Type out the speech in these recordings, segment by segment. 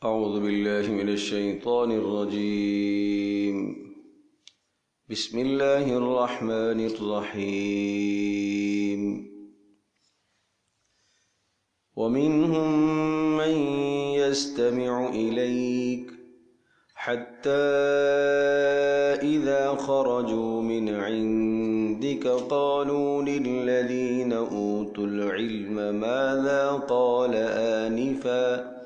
أعوذ بالله من الشيطان الرجيم. بسم الله الرحمن الرحيم. ومنهم من يستمع إليك حتى إذا خرجوا من عندك قالوا للذين أوتوا العلم ماذا قال آنفا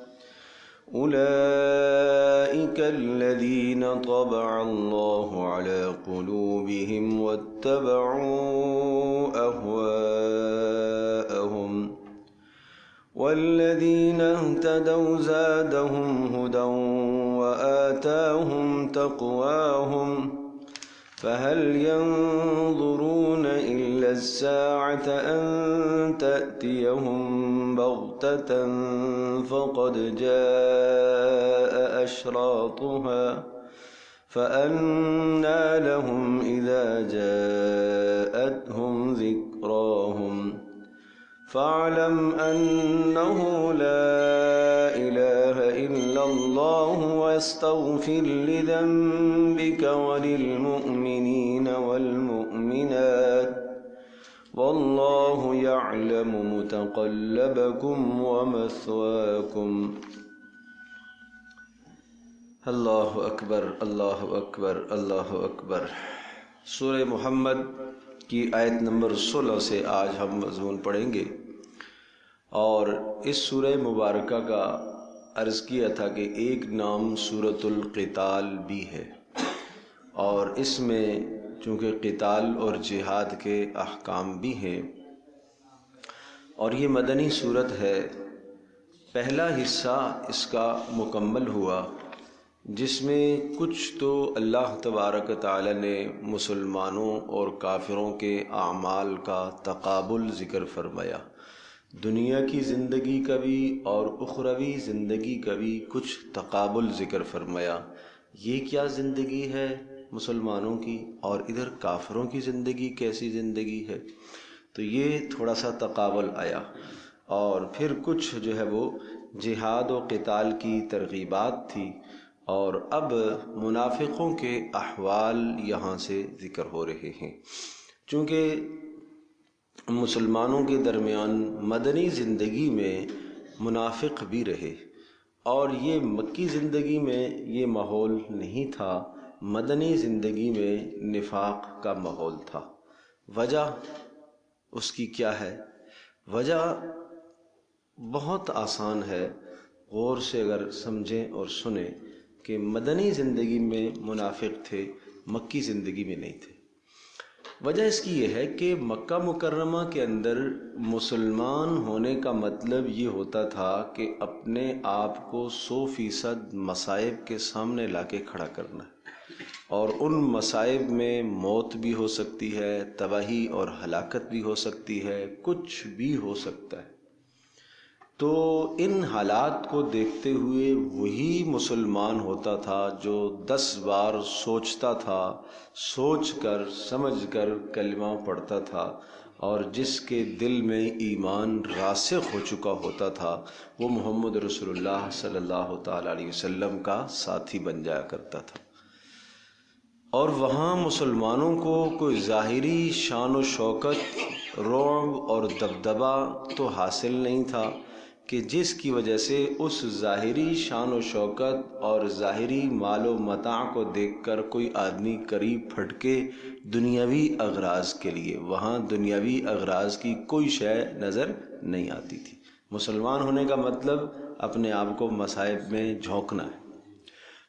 أولئك الذين طبع الله على قلوبهم واتبعوا أهواءهم والذين اهتدوا زادهم هدى وآتاهم تقواهم فهل ينظرون إلا الساعة أن تأتيهم بغتة فقد جاء أشراطها فأنى لهم إذا جاءتهم ذكراهم فاعلم أنه لا إله إلا الله واستغفر لذنبك وللمؤمنين والمؤمنات والله يعلم متقلبكم ومثواكم. اللہ اکبر اللہ اکبر اللہ اکبر. سورہ محمد کی آیت نمبر 16 سے آج ہم مضمون پڑھیں گے، اور اس سورہ مبارکہ کا عرض کیا تھا کہ ایک نام سورۃ القتال بھی ہے، اور اس میں چونکہ قتال اور جہاد کے احکام بھی ہیں، اور یہ مدنی صورت ہے. پہلا حصہ اس کا مکمل ہوا جس میں کچھ تو اللہ تبارک تعالی نے مسلمانوں اور کافروں کے اعمال کا تقابل ذکر فرمایا، دنیا کی زندگی کا بھی اور اخروی زندگی کا بھی کچھ تقابل ذکر فرمایا. یہ کیا زندگی ہے مسلمانوں کی اور ادھر کافروں کی زندگی کیسی زندگی ہے، تو یہ تھوڑا سا تقابل آیا. اور پھر کچھ جو ہے وہ جہاد و قتال کی ترغیبات تھی، اور اب منافقوں کے احوال یہاں سے ذکر ہو رہے ہیں. چونکہ مسلمانوں کے درمیان مدنی زندگی میں منافق بھی رہے، اور یہ مکی زندگی میں یہ ماحول نہیں تھا، مدنی زندگی میں نفاق کا ماحول تھا. وجہ اس کی کیا ہے؟ وجہ بہت آسان ہے، غور سے اگر سمجھیں اور سنیں کہ مدنی زندگی میں منافق تھے، مکی زندگی میں نہیں تھے. وجہ اس کی یہ ہے کہ مکہ مکرمہ کے اندر مسلمان ہونے کا مطلب یہ ہوتا تھا کہ اپنے آپ کو 100% مصائب کے سامنے لا کے کھڑا کرنا ہے، اور ان مصائب میں موت بھی ہو سکتی ہے، تباہی اور ہلاکت بھی ہو سکتی ہے، کچھ بھی ہو سکتا ہے. تو ان حالات کو دیکھتے ہوئے وہی مسلمان ہوتا تھا جو 10 بار سوچتا تھا، سوچ کر سمجھ کر کلمہ پڑھتا تھا، اور جس کے دل میں ایمان راسخ ہو چکا ہوتا تھا وہ محمد رسول اللہ صلی اللہ تعالی علیہ وسلم کا ساتھی بن جایا کرتا تھا. اور وہاں مسلمانوں کو کوئی ظاہری شان و شوکت، رعب اور دبدبہ تو حاصل نہیں تھا کہ جس کی وجہ سے اس ظاہری شان و شوکت اور ظاہری مال و متاع کو دیکھ کر کوئی آدمی قریب پھٹ کے دنیاوی اغراض کے لیے، وہاں دنیاوی اغراض کی کوئی شے نظر نہیں آتی تھی. مسلمان ہونے کا مطلب اپنے آپ کو مصائب میں جھونکنا ہے.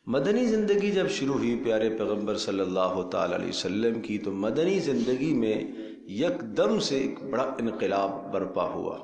مدنی زندگی جب شروع ہوئی پیارے پیغمبر صلی اللہ تعالی علیہ وسلم کی، تو مدنی زندگی میں یکدم سے ایک بڑا انقلاب برپا ہوا،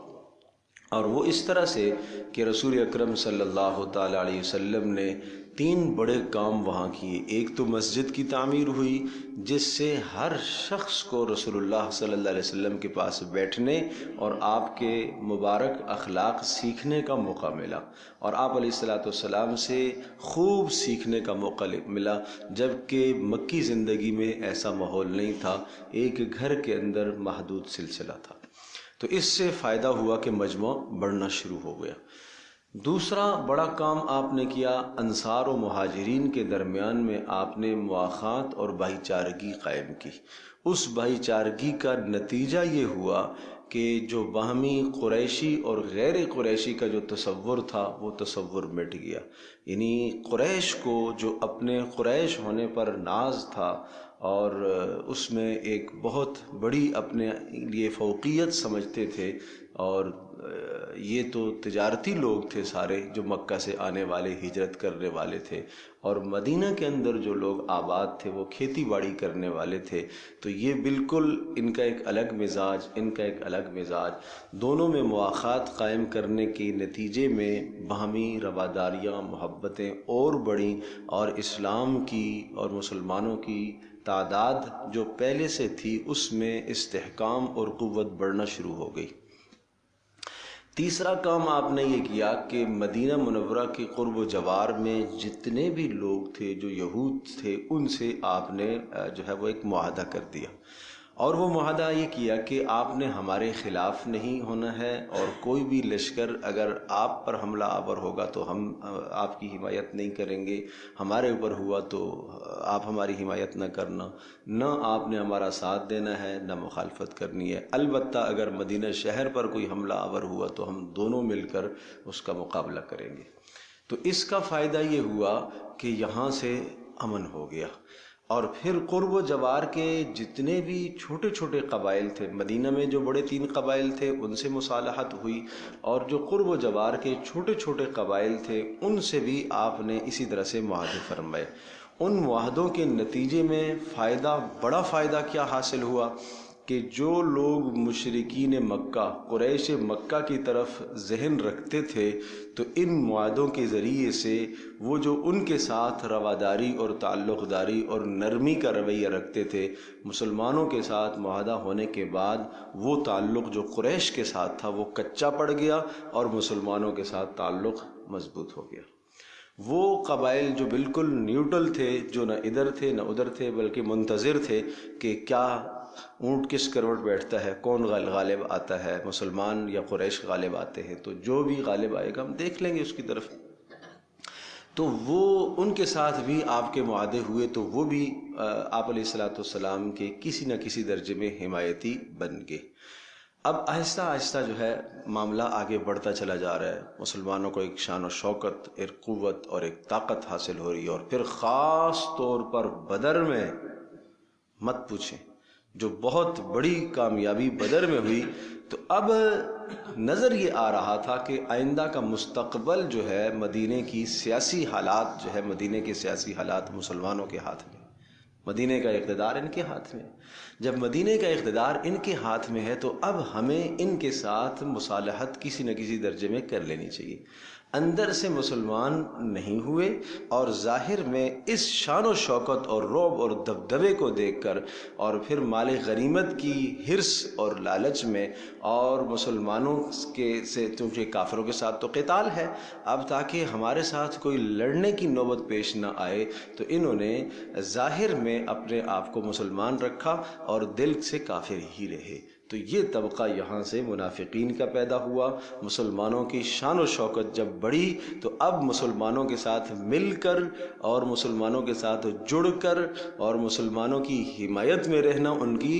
اور وہ اس طرح سے کہ رسول اکرم صلی اللہ تعالی علیہ وسلم نے 3 بڑے کام وہاں کیے. ایک تو مسجد کی تعمیر ہوئی جس سے ہر شخص کو رسول اللہ صلی اللہ علیہ وسلم کے پاس بیٹھنے اور آپ کے مبارک اخلاق سیکھنے کا موقع ملا، اور آپ علیہ السلام سے خوب سیکھنے کا موقع ملا، جبکہ مکی زندگی میں ایسا ماحول نہیں تھا، ایک گھر کے اندر محدود سلسلہ تھا. تو اس سے فائدہ ہوا کہ مجمع بڑھنا شروع ہو گیا. دوسرا بڑا کام آپ نے کیا، انصار و مہاجرین کے درمیان میں آپ نے مواخات اور بھائی چارگی قائم کی۔ اس بھائی چارگی کا نتیجہ یہ ہوا کہ جو باہمی قریشی اور غیر قریشی کا جو تصور تھا وہ تصور مٹ گیا۔ یعنی قریش کو جو اپنے قریش ہونے پر ناز تھا اور اس میں ایک بہت بڑی اپنے لیے فوقیت سمجھتے تھے، اور یہ تو تجارتی لوگ تھے سارے جو مکہ سے آنے والے، ہجرت کرنے والے تھے، اور مدینہ کے اندر جو لوگ آباد تھے وہ کھیتی باڑی کرنے والے تھے، تو یہ بالکل ان کا ایک الگ مزاج، ان کا ایک الگ مزاج، دونوں میں مواخات قائم کرنے کے نتیجے میں باہمی رواداریاں، محبتیں اور بڑھیں، اور اسلام کی اور مسلمانوں کی تعداد جو پہلے سے تھی اس میں استحکام اور قوت بڑھنا شروع ہو گئی۔ تیسرا کام آپ نے یہ کیا کہ مدینہ منورہ کے قرب و جوار میں جتنے بھی لوگ تھے جو یہود تھے ان سے آپ نے جو ہے وہ ایک معاہدہ کر دیا، اور وہ معاہدہ یہ کیا کہ آپ نے ہمارے خلاف نہیں ہونا ہے، اور کوئی بھی لشکر اگر آپ پر حملہ آور ہوگا تو ہم آپ کی حمایت نہیں کریں گے، ہمارے اوپر ہوا تو آپ ہماری حمایت نہ کرنا، نہ آپ نے ہمارا ساتھ دینا ہے نہ مخالفت کرنی ہے، البتہ اگر مدینہ شہر پر کوئی حملہ آور ہوا تو ہم دونوں مل کر اس کا مقابلہ کریں گے۔ تو اس کا فائدہ یہ ہوا کہ یہاں سے امن ہو گیا، اور پھر قرب و جوار کے جتنے بھی چھوٹے چھوٹے قبائل تھے، مدینہ میں جو بڑے 3 قبائل تھے ان سے مصالحت ہوئی، اور جو قرب و جوار کے چھوٹے چھوٹے قبائل تھے ان سے بھی آپ نے اسی طرح سے معاہدے فرمائے۔ ان معاہدوں کے نتیجے میں بڑا فائدہ کیا حاصل ہوا کہ جو لوگ مشرکین مکہ، قریش مکہ کی طرف ذہن رکھتے تھے، تو ان معاہدوں کے ذریعے سے وہ جو ان کے ساتھ رواداری اور تعلق داری اور نرمی کا رویہ رکھتے تھے، مسلمانوں کے ساتھ معاہدہ ہونے کے بعد وہ تعلق جو قریش کے ساتھ تھا وہ کچا پڑ گیا، اور مسلمانوں کے ساتھ تعلق مضبوط ہو گیا۔ وہ قبائل جو بالکل نیوٹرل تھے، جو نہ ادھر تھے نہ ادھر تھے بلکہ منتظر تھے کہ کیا اونٹ کس کروٹ بیٹھتا ہے، کون غالب آتا ہے، مسلمان یا قریش غالب آتے ہیں، تو جو بھی غالب آئے گا ہم دیکھ لیں گے اس کی طرف، تو وہ ان کے ساتھ بھی آپ کے معاہدے ہوئے، تو وہ بھی آپ علیہ الصلوۃ والسلام کے کسی نہ کسی درجے میں حمایتی بن گئے۔ اب آہستہ آہستہ جو ہے معاملہ آگے بڑھتا چلا جا رہا ہے، مسلمانوں کو ایک شان و شوکت، ایک قوت اور ایک طاقت حاصل ہو رہی ہے، اور پھر خاص طور پر بدر میں مت پوچھیں، جو بہت بڑی کامیابی بدر میں ہوئی، تو اب نظر یہ آ رہا تھا کہ آئندہ کا مستقبل جو ہے مدینے کی سیاسی حالات جو ہے، مدینے کے سیاسی حالات مسلمانوں کے ہاتھ میں، مدینے کا اقتدار ان کے ہاتھ میں۔ جب مدینے کا اقتدار ان کے ہاتھ میں ہے تو اب ہمیں ان کے ساتھ مصالحت کسی نہ کسی درجے میں کر لینی چاہیے۔ اندر سے مسلمان نہیں ہوئے، اور ظاہر میں اس شان و شوکت اور رعب اور دبدبے کو دیکھ کر، اور پھر مال غنیمت کی حرص اور لالچ میں، اور مسلمانوں کے سے چونکہ کافروں کے ساتھ تو قتال ہے، اب تاکہ ہمارے ساتھ کوئی لڑنے کی نوبت پیش نہ آئے، تو انہوں نے ظاہر میں اپنے آپ کو مسلمان رکھا اور دل سے کافر ہی رہے۔ تو یہ طبقہ یہاں سے منافقین کا پیدا ہوا۔ مسلمانوں کی شان و شوکت جب بڑھی تو اب مسلمانوں کے ساتھ مل کر اور مسلمانوں کے ساتھ جڑ کر اور مسلمانوں کی حمایت میں رہنا ان کی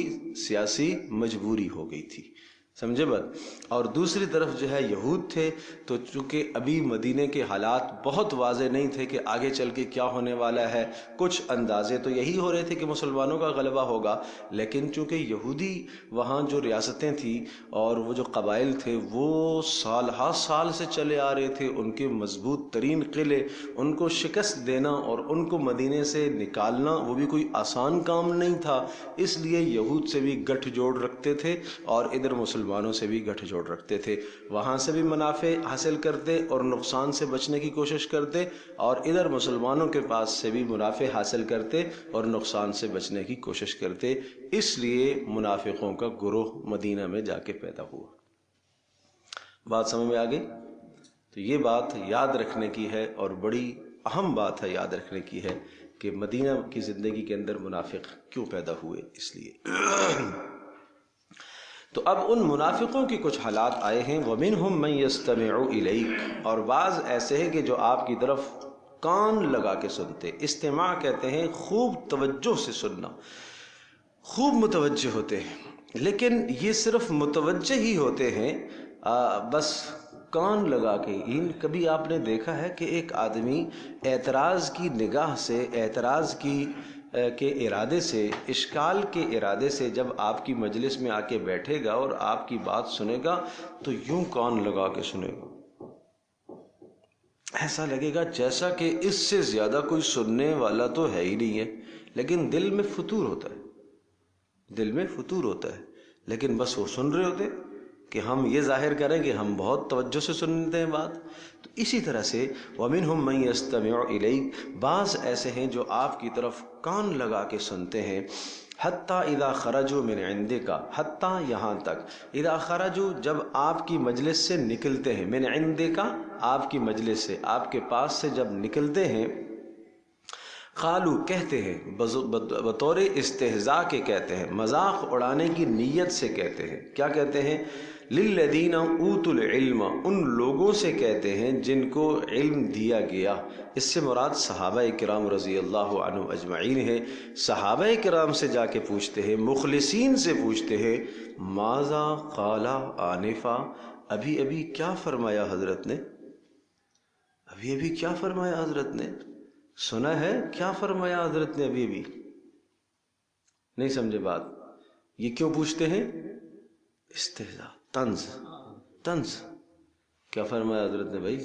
سیاسی مجبوری ہو گئی تھی، سمجھے بات۔ اور دوسری طرف جو ہے یہود تھے، تو چونکہ ابھی مدینے کے حالات بہت واضح نہیں تھے کہ آگے چل کے کیا ہونے والا ہے، کچھ اندازے تو یہی ہو رہے تھے کہ مسلمانوں کا غلبہ ہوگا، لیکن چونکہ یہودی وہاں جو ریاستیں تھیں اور وہ جو قبائل تھے وہ سال ہا سال سے چلے آ رہے تھے، ان کے مضبوط ترین قلعے، ان کو شکست دینا اور ان کو مدینے سے نکالنا وہ بھی کوئی آسان کام نہیں تھا، اس لیے یہود سے بھی گٹھ جوڑ رکھتے تھے اور ادھر مسلمانوں سے بھی گٹھ جوڑ رکھتے تھے، وہاں سے بھی منافع حاصل کرتے اور نقصان سے بچنے کی کوشش کرتے، اور ادھر مسلمانوں کے پاس سے بھی منافع حاصل کرتے اور نقصان سے بچنے کی کوشش کرتے، اس لیے منافقوں کا گروہ مدینہ میں جا کے پیدا ہوا۔ بات سمجھ میں آ گئی؟ تو یہ بات یاد رکھنے کی ہے، اور بڑی اہم بات ہے یاد رکھنے کی ہے کہ مدینہ کی زندگی کے اندر منافق کیوں پیدا ہوئے، اس لیے تو اب ان منافقوں کی کچھ حالات آئے ہیں، وَمِنْهُمْ مَنْ يَسْتَمِعُ إِلَيْكَ، اور بعض ایسے ہیں کہ جو آپ کی طرف کان لگا کے سنتے۔ استماع کہتے ہیں خوب توجہ سے سننا، خوب متوجہ ہوتے ہیں، لیکن یہ صرف متوجہ ہی ہوتے ہیں بس کان لگا کے۔ کبھی آپ نے دیکھا ہے کہ ایک آدمی اعتراض کی نگاہ سے، اعتراض کے ارادے سے، اشکال کے ارادے سے جب آپ کی مجلس میں آ کے بیٹھے گا اور آپ کی بات سنے گا تو یوں کان لگا کے سنے گا، ایسا لگے گا جیسا کہ اس سے زیادہ کوئی سننے والا تو ہے ہی نہیں ہے، لیکن دل میں فطور ہوتا ہے، دل میں فطور ہوتا ہے، لیکن بس وہ سن رہے ہوتے کہ ہم یہ ظاہر کریں کہ ہم بہت توجہ سے سنتے ہیں بات۔ تو اسی طرح سے وَمِنْهُمْ مَنْ يَسْتَمِعُ إِلَيْكَ، بعض ایسے ہیں جو آپ کی طرف کان لگا کے سنتے ہیں، حَتَّى إِذَا خَرَجُوا مِنْ عِنْدِكَ، حتیٰ یہاں تک، اذا خرجوا جب آپ کی مجلس سے نکلتے ہیں، من عندك آپ کی مجلس سے، آپ کے پاس سے جب نکلتے ہیں، قالو کہتے ہیں، بطور استہزاء کے کہتے ہیں، مذاق اڑانے کی نیت سے کہتے ہیں، کیا کہتے ہیں؟ للذین اوتوا العلم، ان لوگوں سے کہتے ہیں جن کو علم دیا گیا۔ اس سے مراد صحابہ کرام رضی اللہ عنہم اجمعین ہے۔ صحابہ کرام سے جا کے پوچھتے ہیں، مخلصین سے پوچھتے ہیں، ماذا قال آنفا، ابھی ابھی کیا فرمایا حضرت نے، ابھی ابھی کیا فرمایا حضرت نے، سنا ہے کیا فرمایا حضرت نے ابھی ابھی؟ نہیں سمجھے بات؟ یہ کیوں پوچھتے ہیں؟ استہزاء، طنز، کیا فرمایا حضرت نے بھائی،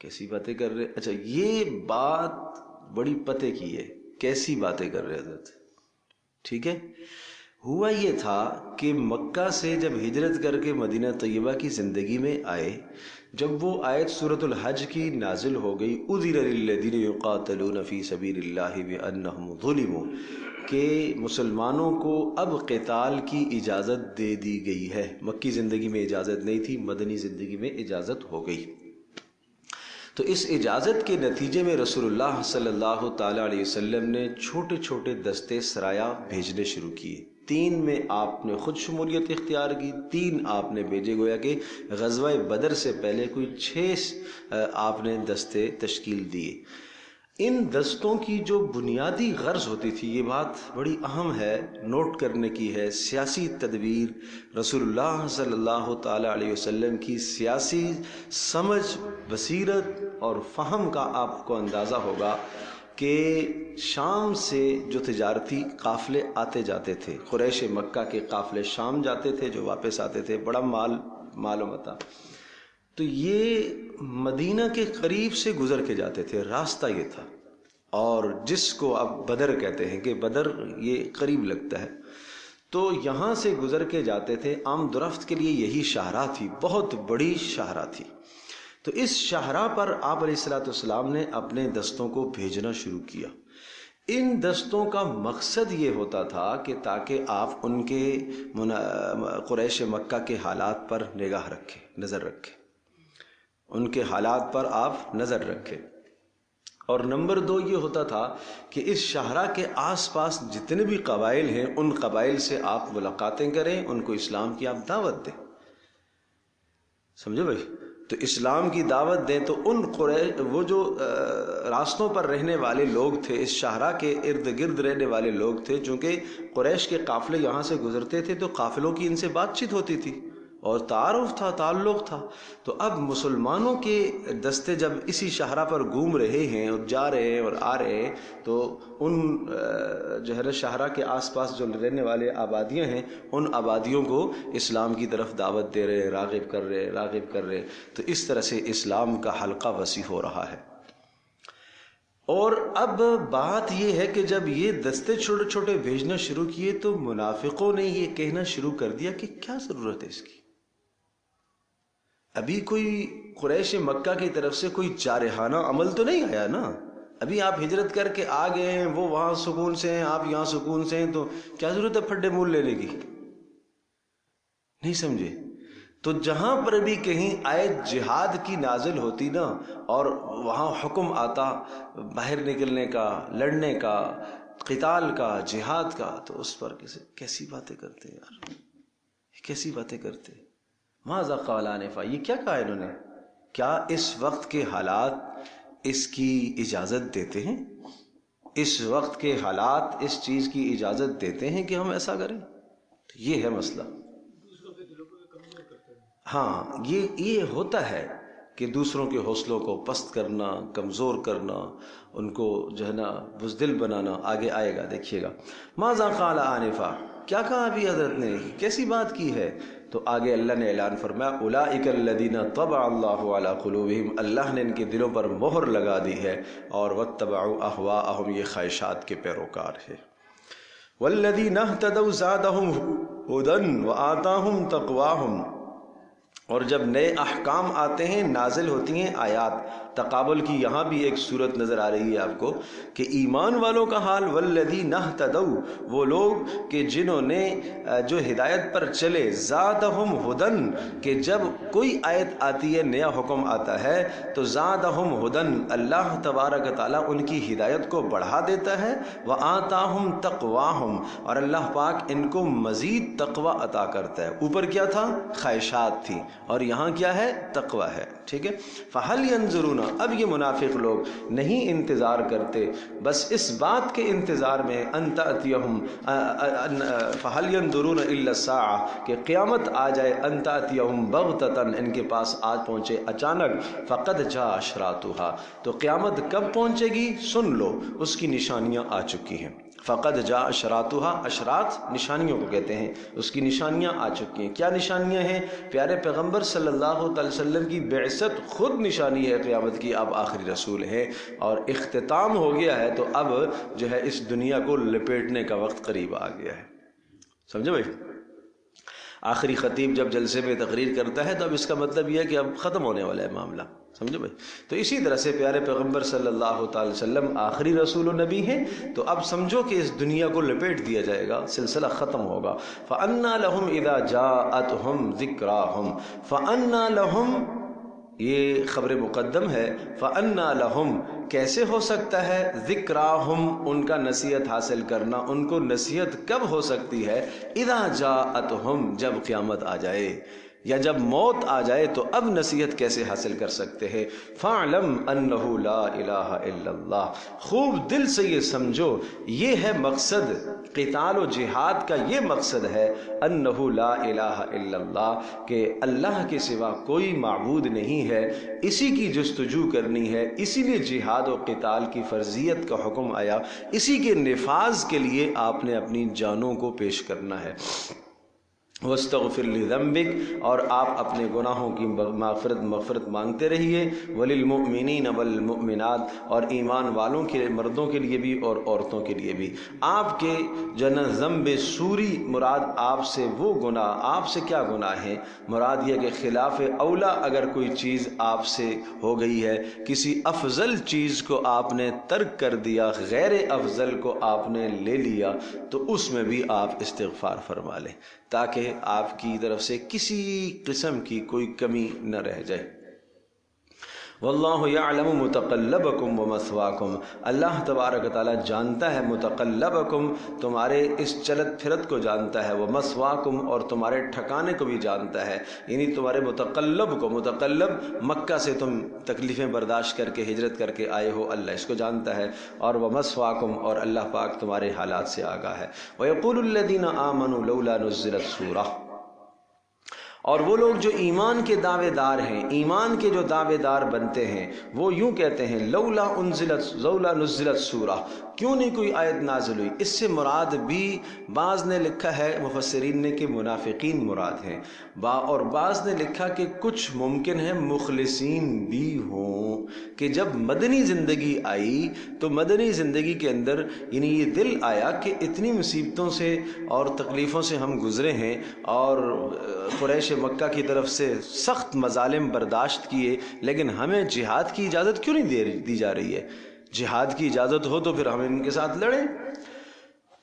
کیسی باتیں کر رہے؟ اچھا یہ بات بڑی پتے کی ہے، کیسی باتیں کر رہے حضرت، ٹھیک ہے۔ ہوا یہ تھا کہ مکہ سے جب ہجرت کر کے مدینہ طیبہ کی زندگی میں آئے، جب وہ آیت سورۃ الحج کی نازل ہو گئی، اذن للذین یقاتلون فی سبیل اللہ بانہم ظلموا، کہ مسلمانوں کو اب قتال کی اجازت دے دی گئی ہے۔ مکی زندگی میں اجازت نہیں تھی، مدنی زندگی میں اجازت ہو گئی۔ تو اس اجازت کے نتیجے میں رسول اللہ صلی اللہ تعالیٰ علیہ وسلم نے چھوٹے چھوٹے دستے سرایا بھیجنے شروع کیے۔ 3 میں آپ نے خود شمولیت اختیار کی، 3 آپ نے بھیجے، گویا کہ غزوہ بدر سے پہلے کوئی 6 آپ نے دستے تشکیل دیے۔ ان دستوں کی جو بنیادی غرض ہوتی تھی، یہ بات بڑی اہم ہے، نوٹ کرنے کی ہے، سیاسی تدبیر، رسول اللہ صلی اللہ تعالیٰ علیہ وسلم کی سیاسی سمجھ، بصیرت اور فہم کا آپ کو اندازہ ہوگا کہ شام سے جو تجارتی قافلے آتے جاتے تھے، قریش مکہ کے قافلے شام جاتے تھے، جو واپس آتے تھے، بڑا مال و متاع، تو یہ مدینہ کے قریب سے گزر کے جاتے تھے، راستہ یہ تھا، اور جس کو اب بدر کہتے ہیں کہ بدر یہ قریب لگتا ہے، تو یہاں سے گزر کے جاتے تھے۔ آمد و رفت کے لیے یہی شاہراہ تھی، بہت بڑی شاہراہ تھی۔ تو اس شاہراہ پر آپ علیہ الصلوۃ والسلام نے اپنے دستوں کو بھیجنا شروع کیا۔ ان دستوں کا مقصد یہ ہوتا تھا کہ تاکہ آپ ان کے قریش مکہ کے حالات پر نگاہ رکھیں، نظر رکھیں، ان کے حالات پر آپ نظر رکھیں۔ اور نمبر 2 یہ ہوتا تھا کہ اس شاہراہ کے آس پاس جتنے بھی قبائل ہیں، ان قبائل سے آپ ملاقاتیں کریں، ان کو اسلام کی آپ دعوت دیں، سمجھو بھائی؟ تو اسلام کی دعوت دیں تو وہ جو راستوں پر رہنے والے لوگ تھے، اس شاہراہ کے ارد گرد رہنے والے لوگ تھے، چونکہ قریش کے قافلے یہاں سے گزرتے تھے تو قافلوں کی ان سے بات چیت ہوتی تھی اور تعارف تھا، تعلق تھا۔ تو اب مسلمانوں کے دستے جب اسی شاہراہ پر گھوم رہے ہیں اور جا رہے ہیں اور آ رہے ہیں، تو ان جو ہے نا شاہراہ کے آس پاس جو رہنے والے آبادیاں ہیں، ان آبادیوں کو اسلام کی طرف دعوت دے رہے ہیں، راغب کر رہے ہیں۔ تو اس طرح سے اسلام کا حلقہ وسیع ہو رہا ہے۔ اور اب بات یہ ہے کہ جب یہ دستے چھوٹے چھوٹے بھیجنا شروع کیے تو منافقوں نے یہ کہنا شروع کر دیا کہ کیا ضرورت ہے اس کی، ابھی کوئی قریش مکہ کی طرف سے کوئی جارحانہ عمل تو نہیں آیا نا، ابھی آپ ہجرت کر کے آ گئے ہیں، وہ وہاں سکون سے ہیں، آپ یہاں سکون سے ہیں، تو کیا ضرورت ہے پھڈے مول لینے کی؟ نہیں سمجھے؟ تو جہاں پر بھی کہیں آیت جہاد کی نازل ہوتی نا، اور وہاں حکم آتا باہر نکلنے کا، لڑنے کا، قتال کا، جہاد کا، تو اس پر کیسی باتیں کرتے ہیں یار، کیسی باتیں کرتے. ماذا قال آنفا، یہ کیا کہا انہوں نے؟ کیا اس وقت کے حالات اس کی اجازت دیتے ہیں؟ اس وقت کے حالات اس چیز کی اجازت دیتے ہیں کہ ہم ایسا کریں؟ یہ ہے مسئلہ. ہاں یہ ہوتا ہے کہ دوسروں کے حوصلوں کو پست کرنا، کمزور کرنا، ان کو جو ہے نا بزدل بنانا. آگے آئے گا، دیکھیے گا. ماذا قال آنفا، کیا کہا ابھی حضرت نے، کیسی بات کی ہے؟ تو آگے اللہ نے اعلان فرمایا اولئک الذین طبع اللہ علی قلوبہم، اللہ نے ان کے دلوں پر مہر لگا دی ہے، اور واتبعوا اہواءہم، یہ خواہشات کے پیروکار ہے. والذین اہتدوا زادہم ھدی وآتاہم تقواہم، اور جب نئے احکام آتے ہیں، نازل ہوتی ہیں آیات. تقابل کی یہاں بھی ایک صورت نظر آ رہی ہے آپ کو کہ ایمان والوں کا حال، والذین اہتدوا، وہ لوگ کہ جنہوں نے جو ہدایت پر چلے، زادہم ھدی، کہ جب کوئی آیت آتی ہے، نیا حکم آتا ہے تو زادہم ھدی، اللہ تبارک تعالیٰ ان کی ہدایت کو بڑھا دیتا ہے. وآتاہم تقواہم، اور اللہ پاک ان کو مزید تقوی عطا کرتا ہے. اوپر کیا تھا؟ خواہشات تھی، اور یہاں کیا ہے؟ تقوی ہے. ٹھیک ہے. فہل ینظرون، اب یہ منافق لوگ نہیں انتظار کرتے، بس اس بات کے انتظار میں ان تأتیہم، فہل ینظرون الا الساعہ، کہ قیامت آ جائے، ان تأتیہم بغتۃ، ان کے پاس آج پہنچے اچانک. فقد جاء اشراطھا، تو قیامت کب پہنچے گی؟ سن لو، اس کی نشانیاں آ چکی ہیں. فقد جاء اشراطھا، اشراط نشانیوں کو کہتے ہیں، اس کی نشانیاں آ چکی ہیں. کیا نشانیاں ہیں؟ پیارے پیغمبر صلی اللہ علیہ وسلم کی بعثت خود نشانی ہے قیامت کی. اب آخری رسول ہے اور اختتام ہو گیا ہے، تو اب جو ہے اس دنیا کو لپیٹنے کا وقت قریب آ گیا ہے. سمجھے بھائی؟ آخری خطیب جب جلسے میں تقریر کرتا ہے تو اب اس کا مطلب یہ ہے کہ اب ختم ہونے والا ہے معاملہ. سمجھو بھائی؟ تو اسی طرح سے پیارے پیغمبر صلی اللہ تعالی وسلم آخری رسول و نبی ہیں، تو اب سمجھو کہ اس دنیا کو لپیٹ دیا جائے گا، سلسلہ ختم ہوگا. فَأَنَّا لَهُمْ إِذَا جَاءَتْهُمْ ذِكْرَاهُمْ، فَأَنَّا لَهُمْ، یہ خبر مقدم ہے. فَأَنَّا لَهُمْ، کیسے ہو سکتا ہے؟ ذِكْرَاهُمْ، ان کا نصیحت حاصل کرنا، ان کو نصیحت کب ہو سکتی ہے؟ اِذَا جَاءَتْهُمْ، جب قیامت آ جائے یا جب موت آ جائے تو اب نصیحت کیسے حاصل کر سکتے ہیں؟ فَاعْلَمْ أَنَّهُ لَا إِلَٰهَ إِلَّا اللَّهُ، خوب دل سے یہ سمجھو، یہ ہے مقصد قتال و جہاد کا، یہ مقصد ہے أَنَّهُ لَا إِلَٰهَ إِلَّا اللَّهُ، کہ اللہ کے سوا کوئی معبود نہیں ہے، اسی کی جستجو کرنی ہے. اسی لیے جہاد و قتال کی فرضیت کا حکم آیا، اسی کے نفاذ کے لیے آپ نے اپنی جانوں کو پیش کرنا ہے. وَاسْتَغْفِرْ لِذَنبِكَ، اور آپ اپنے گناہوں کی مغفرت مانگتے رہیے. وَلِلْمُؤْمِنِينَ وَالْمُؤْمِنَاتِ، اور ایمان والوں کے، مردوں کے لیے بھی اور عورتوں کے لیے بھی. آپ کے ذنب سوری مراد آپ سے وہ گناہ، آپ سے کیا گناہ ہیں؟ مراد یہ کہ خلاف اولا اگر کوئی چیز آپ سے ہو گئی ہے، کسی افضل چیز کو آپ نے ترک کر دیا، غیر افضل کو آپ نے لے لیا، تو اس میں بھی آپ استغفار فرما لیں، تاکہ آپ کی طرف سے کسی قسم کی کوئی کمی نہ رہ جائے. واللہ یعلم متقلبکم ومثواکم، اللہ تبارک تعالیٰ جانتا ہے متقلبکم، تمہارے اس چلت پھرت کو جانتا ہے، ومثواکم، اور تمہارے ٹھکانے کو بھی جانتا ہے. یعنی تمہارے متقلب کو، متقلب مکہ سے تم تکلیفیں برداشت کر کے ہجرت کر کے آئے ہو، اللہ اس کو جانتا ہے. اور ومثواکم، اور اللہ پاک تمہارے حالات سے آگاہ ہے. وَيَقُولُ الَّذِينَ آمَنُوا لَوْلَا نُزِّلَتْ سُورَةٌ، اور وہ لوگ جو ایمان کے دعوے دار ہیں، ایمان کے جو دعوے دار بنتے ہیں، وہ یوں کہتے ہیں لولا نزلت سورہ، کیوں نہیں کوئی آیت نازل ہوئی؟ اس سے مراد بھی بعض نے لکھا ہے مفسرین نے کہ منافقین مراد ہیں، اور بعض نے لکھا کہ کچھ ممکن ہے مخلصین بھی ہوں، کہ جب مدنی زندگی آئی تو مدنی زندگی کے اندر یعنی یہ دل آیا کہ اتنی مصیبتوں سے اور تکلیفوں سے ہم گزرے ہیں، اور قریش مکہ کی طرف سے سخت مظالم برداشت کیے، لیکن ہمیں جہاد کی اجازت کیوں نہیں دی جا رہی ہے؟ جہاد کی اجازت ہو تو پھر ہم ان کے ساتھ لڑیں.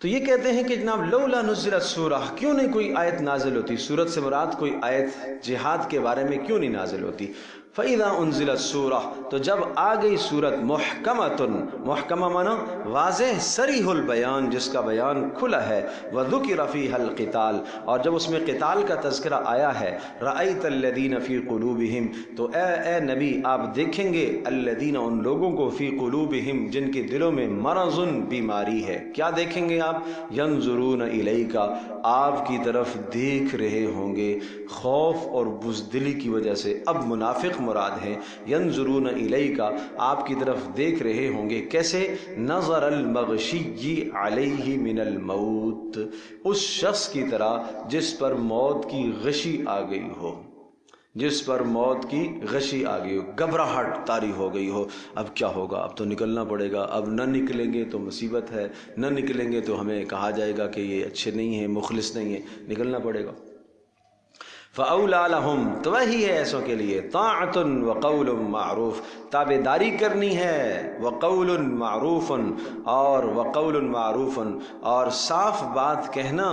تو یہ کہتے ہیں کہ جناب لولا نزلت سورہ، کیوں نہیں کوئی آیت نازل ہوتی؟ سورت سے مراد کوئی آیت جہاد کے بارے میں کیوں نہیں نازل ہوتی؟ فَإِذَا أُنزِلَتْ سُورَةٌ تو جب آ گئی سورت محکمۃ، محکمہ مانا واضح صریح البیان، جس کا بیان کھلا ہے، وَذُكِرَ فِيهَا الْقِتَالُ اور جب اس میں قتال کا تذکرہ آیا ہے، رَأَيْتَ الَّذِينَ فِي قُلُوبِهِمْ تو اے نبی آپ دیکھیں گے الذین ان لوگوں کو، فی قلوبہم جن کے دلوں میں مرض بیماری ہے، کیا دیکھیں گے آپ؟ ینظرون الیک آپ کی طرف دیکھ رہے ہوں گے، خوف اور بزدلی کی وجہ سے، اب منافق مراد ہے، ینظرون الیک آپ کی طرف دیکھ رہے ہوں گے، کیسے؟ نظر المغشی علیہ من الموت اس شخص کی طرح جس پر موت کی غشی آ گئی ہو، جس پر موت کی غشی آ گئی ہو، گھبراہٹ طاری ہو گئی ہو، اب کیا ہوگا، اب تو نکلنا پڑے گا، اب نہ نکلیں گے تو مصیبت ہے، نہ نکلیں گے تو ہمیں کہا جائے گا کہ یہ اچھے نہیں ہیں، مخلص نہیں ہیں، نکلنا پڑے گا۔ فَأَوْلَى لَهُمْ تو وہی ہے ایسوں کے لیے، طاعۃ وقول معروف تابع داری کرنی ہے، وقول معروف اور وقول معروف اور صاف بات کہنا،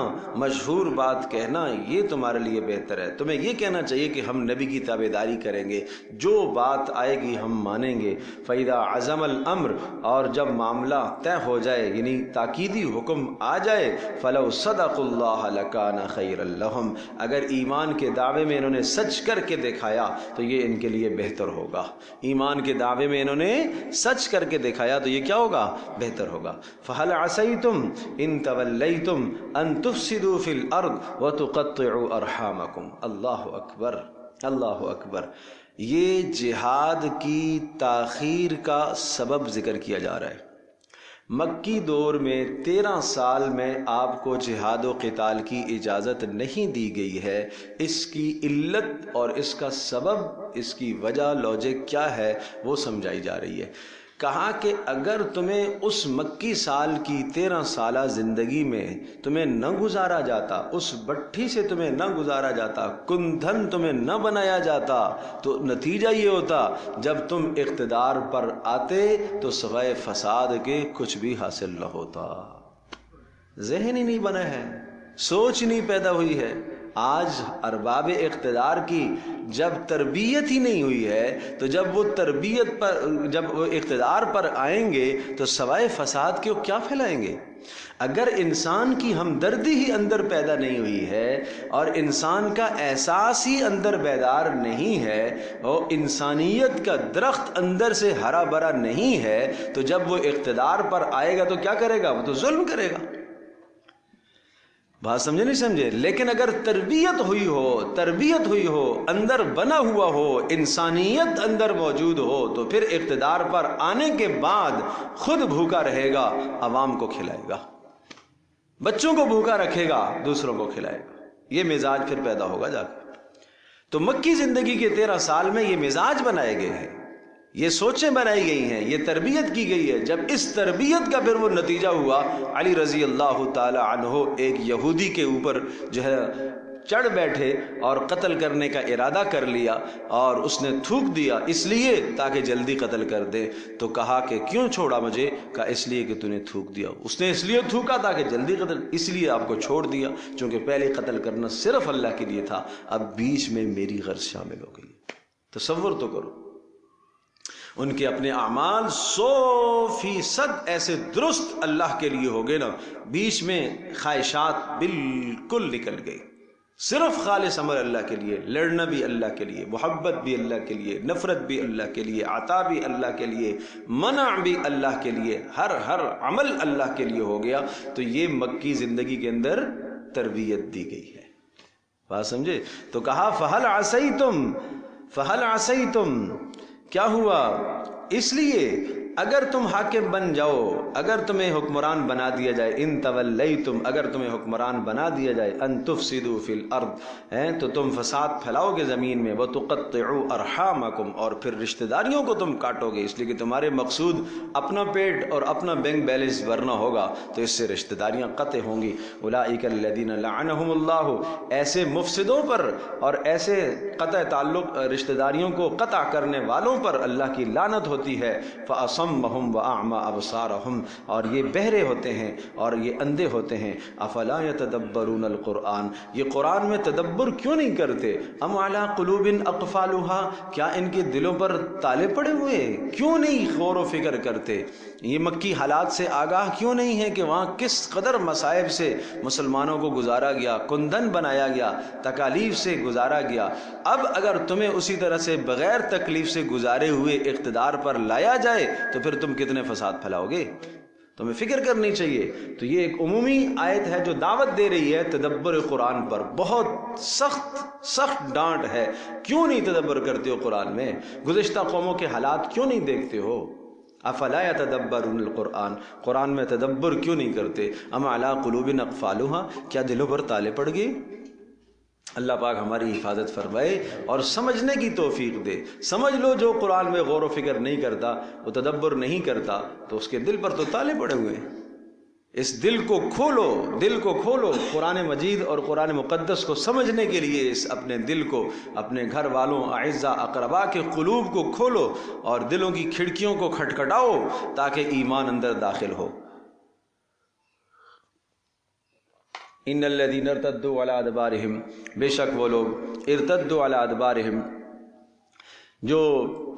مشہور بات کہنا، یہ تمہارے لیے بہتر ہے۔ تمہیں یہ کہنا چاہیے کہ ہم نبی کی تابع داری کریں گے، جو بات آئے گی ہم مانیں گے۔ فَإِذَا عَزَمَ الْأَمْرُ اور جب معاملہ طے ہو جائے، یعنی تاکیدی حکم آ جائے، فَلَوْ صَدَقُوا اللَّهَ لَكَانَ خَيْرًا لَهُمْ اگر ایمان کے دعوے میں انہوں نے سچ کر کے دکھایا تو یہ ان کے لیے بہتر ہوگا، ایمان کے دعوے میں انہوں نے سچ کر کے دکھایا تو یہ کیا ہوگا؟ بہتر ہوگا۔ فَهَلْ عَسَيْتُمْ إِن تَوَلَّيْتُمْ أَن تُفْسِدُوا فِي الْأَرْضِ وَتُقَطِّعُوا أَرْحَامَكُمْ اللہ اکبر، اللہ اکبر۔ یہ جہاد کی تاخیر کا سبب ذکر کیا جا رہا ہے۔ مکی دور میں 13 سال میں آپ کو جہاد و قتال کی اجازت نہیں دی گئی ہے، اس کی علت اور اس کا سبب، اس کی وجہ لاجک کیا ہے وہ سمجھائی جا رہی ہے۔ کہا کہ اگر تمہیں اس مکی سال کی 13 سالہ زندگی میں تمہیں نہ گزارا جاتا، اس بٹھی سے تمہیں نہ گزارا جاتا، کندھن تمہیں نہ بنایا جاتا، تو نتیجہ یہ ہوتا جب تم اقتدار پر آتے تو سوائے فساد کے کچھ بھی حاصل نہ ہوتا۔ ذہن ہی نہیں بنا ہے، سوچ نہیں پیدا ہوئی ہے۔ آج ارباب اقتدار کی جب تربیت ہی نہیں ہوئی ہے تو جب وہ تربیت پر، جب وہ اقتدار پر آئیں گے تو سوائے فساد کے کیا پھیلائیں گے؟ اگر انسان کی ہمدردی ہی اندر پیدا نہیں ہوئی ہے اور انسان کا احساس ہی اندر بیدار نہیں ہے اور انسانیت کا درخت اندر سے ہرا بھرا نہیں ہے تو جب وہ اقتدار پر آئے گا تو کیا کرے گا؟ وہ تو ظلم کرے گا۔ بات سمجھے نہیں سمجھے؟ لیکن اگر تربیت ہوئی ہو، تربیت ہوئی ہو، اندر بنا ہوا ہو، انسانیت اندر موجود ہو تو پھر اقتدار پر آنے کے بعد خود بھوکا رہے گا، عوام کو کھلائے گا، بچوں کو بھوکا رکھے گا، دوسروں کو کھلائے گا، یہ مزاج پھر پیدا ہوگا جا کے۔ تو مکی زندگی کے 13 سال میں یہ مزاج بنائے گئے ہیں، یہ سوچیں بنائی گئی ہیں، یہ تربیت کی گئی ہے۔ جب اس تربیت کا پھر وہ نتیجہ ہوا، علی رضی اللہ تعالی عنہ ایک یہودی کے اوپر جو ہے چڑھ بیٹھے اور قتل کرنے کا ارادہ کر لیا، اور اس نے تھوک دیا اس لیے تاکہ جلدی قتل کر دے۔ تو کہا کہ کیوں چھوڑا مجھے؟ کہا اس لیے کہ تو نے تھوک دیا۔ اس نے اس لیے تھوکا تاکہ جلدی قتل، اس لیے آپ کو چھوڑ دیا، چونکہ پہلے قتل کرنا صرف اللہ کے لیے تھا، اب بیچ میں میری غرض شامل ہو گئی۔ تصور تو کرو، ان کے اپنے اعمال 100% ایسے درست اللہ کے لیے ہو گئے نا، بیچ میں خواہشات بالکل نکل گئی، صرف خالص عمل اللہ کے لیے، لڑنا بھی اللہ کے لیے، محبت بھی اللہ کے لیے، نفرت بھی اللہ کے لیے، عطا بھی اللہ کے لیے، منع بھی اللہ کے لیے، ہر عمل اللہ کے لیے ہو گیا۔ تو یہ مکی زندگی کے اندر تربیت دی گئی ہے، بات سمجھے؟ تو کہا فَهَلْ عَسَيْتُمْ، فَهَلْ عَسَيْتُمْ کیا ہوا؟ اس لیے اگر تم حاکم بن جاؤ، اگر تمہیں حکمران بنا دیا جائے، ان تولیتم اگر تمہیں حکمران بنا دیا جائے، ان تفسدوا فی الارض تو تم فساد پھیلاؤ گے زمین میں، وتقطعوا ارحامکم اور پھر رشتہ داریوں کو تم کاٹو گے، اس لیے کہ تمہارے مقصود اپنا پیٹ اور اپنا بینک بیلنس بھرنا ہوگا، تو اس سے رشتہ داریاں قطع ہوں گی۔ اولئک الذین لعنہم اللہ ایسے مفسدوں پر اور ایسے قطع تعلق رشتہ داریوں کو قطع کرنے والوں پر اللہ کی لعنت ہوتی ہے۔ فَأَصَمُّ وَأَصَمَّهُمْ وَأَعْمَى أَبْصَارَهُمْ، اور یہ بہرے ہوتے ہیں اور یہ اندھے ہوتے ہیں. افلا يتدبرون القرآن، یہ قرآن میں تدبر کیوں نہیں کرتے؟ ام علی قلوب اقفالها، کیا ان کے دلوں پر تالے پڑے ہوئے؟ کیوں نہیں غور و فکر کرتے؟ یہ مکی حالات سے آگاہ کیوں نہیں ہے کہ وہاں کس قدر مصائب سے مسلمانوں کو گزارا گیا، کندن بنایا گیا، تکالیف سے گزارا گیا. اب اگر تمہیں اسی طرح سے بغیر تکلیف سے گزارے ہوئے اقتدار پر لایا جائے تو پھر تم کتنے فساد پھیلاؤ گے؟ تمہیں فکر کرنی چاہیے. تو یہ ایک عمومی آیت ہے جو دعوت دے رہی ہے تدبر قرآن پر. بہت سخت ڈانٹ ہے. کیوں نہیں تدبر کرتے ہو قرآن میں؟ گزشتہ قوموں کے حالات کیوں نہیں دیکھتے ہو؟ افلا یتدبرون القرآن، قرآن میں تدبر کیوں نہیں کرتے؟ ام علی قلوب اقفالها، کیا دلوں پر تالے پڑ گئے؟ اللہ پاک ہماری حفاظت فرمائے اور سمجھنے کی توفیق دے. سمجھ لو جو قرآن میں غور و فکر نہیں کرتا، وہ تدبر نہیں کرتا، تو اس کے دل پر تو تالے پڑے ہوئے ہیں. اس دل کو کھولو قرآن مجید اور قرآن مقدس کو سمجھنے کے لیے. اس اپنے دل کو، اپنے گھر والوں، اعزاء اقربا کے قلوب کو کھولو اور دلوں کی کھڑکیوں کو کھٹکھٹاؤ تاکہ ایمان اندر داخل ہو. ان الذین ارتدوا علی ادبارہم، بے شک وہ لوگ ارتدوا علی ادبارہم جو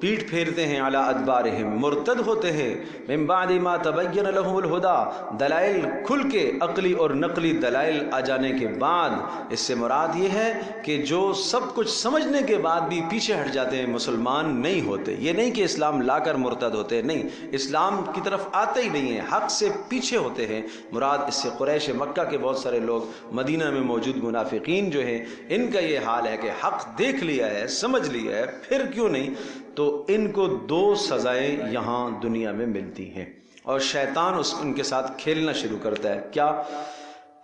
پیٹھ پھیرتے ہیں، علی ادبارہم مرتد ہوتے ہیں، من بعد ما تبین لهم الہدی، دلائل کھل کے عقلی اور نقلی دلائل آ جانے کے بعد. اس سے مراد یہ ہے کہ جو سب کچھ سمجھنے کے بعد بھی پیچھے ہٹ جاتے ہیں، مسلمان نہیں ہوتے. یہ نہیں کہ اسلام لا کر مرتد ہوتے ہیں، نہیں، اسلام کی طرف آتے ہی نہیں ہیں، حق سے پیچھے ہوتے ہیں. مراد اس سے قریش مکہ کے بہت سارے لوگ، مدینہ میں موجود منافقین جو ہیں، ان کا یہ حال ہے کہ حق دیکھ لیا ہے، سمجھ لیا ہے، پھر کیوں نہیں؟ تو ان کو دو سزائیں یہاں دنیا میں ملتی ہیں اور شیطان ان کے ساتھ کھیلنا شروع کرتا ہے. کیا؟